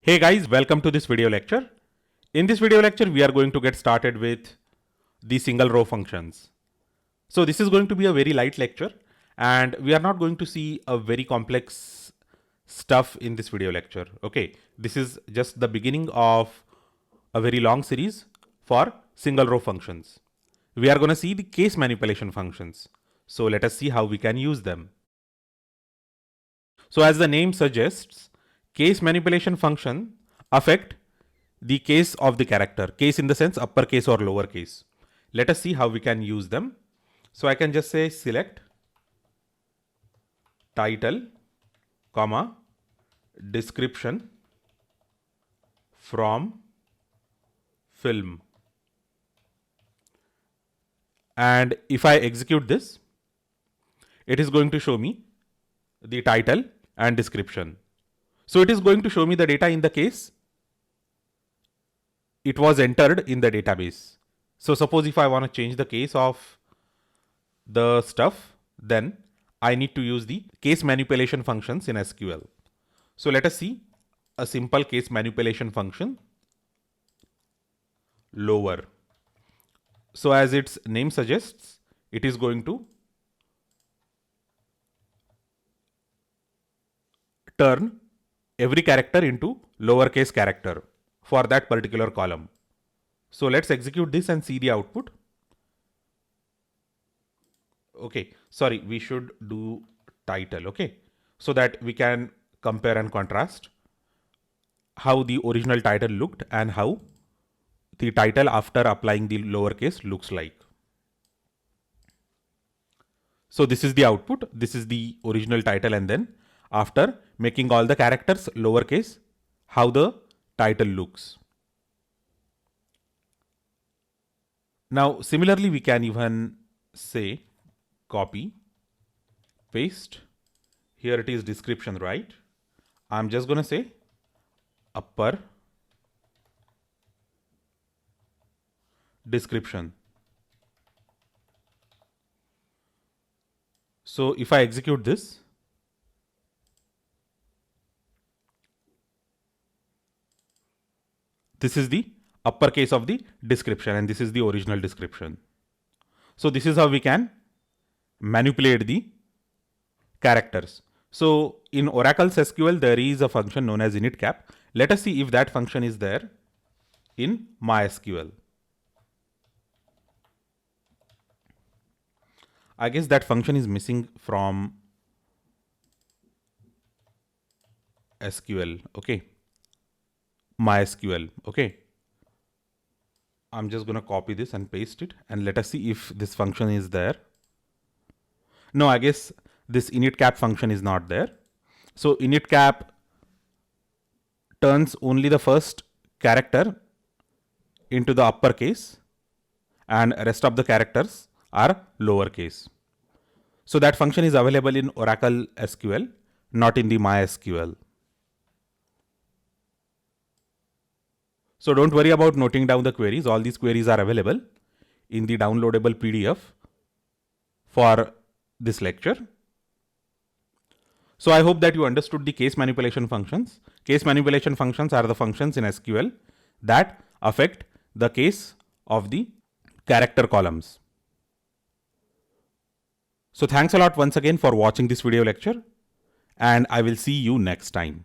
Hey guys, welcome to this video lecture. In this video lecture, we are going to get started with the single row functions. So this is going to be a very light lecture and we are not going to see a very complex stuff in this video lecture. Okay, this is just the beginning of a very long series for single row functions. We are going to see the case manipulation functions. So let us see how we can use them. So as the name suggests, case manipulation function affect the case of the character. Case in the sense uppercase or lowercase. Let us see how we can use them. So I can just say select title, comma, description from film. And if I execute this, it is going to show me the title and description. So it is going to show me the data in the case it was entered in the database. So suppose if I want to change the case of the stuff, then I need to use the case manipulation functions in SQL. So let us see a simple case manipulation function, lower. So as its name suggests, it is going to turn every character into lowercase character for that particular column. So let's execute this and see the output. Okay, sorry, we should do title, okay, so that we can compare and contrast how the original title looked and how the title after applying the lowercase looks like. So this is the output, this is the original title, and then after making all the characters lowercase, how the title looks. Now similarly we can even say copy, paste, here it is description, right? I'm just gonna say upper description. So if I execute this, this is the uppercase of the description and this is the original description. So this is how we can manipulate the characters. So in Oracle's SQL, there is a function known as initcap. Let us see if that function is there in MySQL. I guess that function is missing from SQL. Okay. MySQL. Okay. I'm just going to copy this and paste it and let us see if this function is there. No, I guess this initcap function is not there. So initcap turns only the first character into the uppercase and rest of the characters are lowercase. So that function is available in Oracle SQL, not in the MySQL. So don't worry about noting down the queries. All these queries are available in the downloadable PDF for this lecture. So I hope that you understood the case manipulation functions. Case manipulation functions are the functions in SQL that affect the case of the character columns. So thanks a lot once again for watching this video lecture and I will see you next time.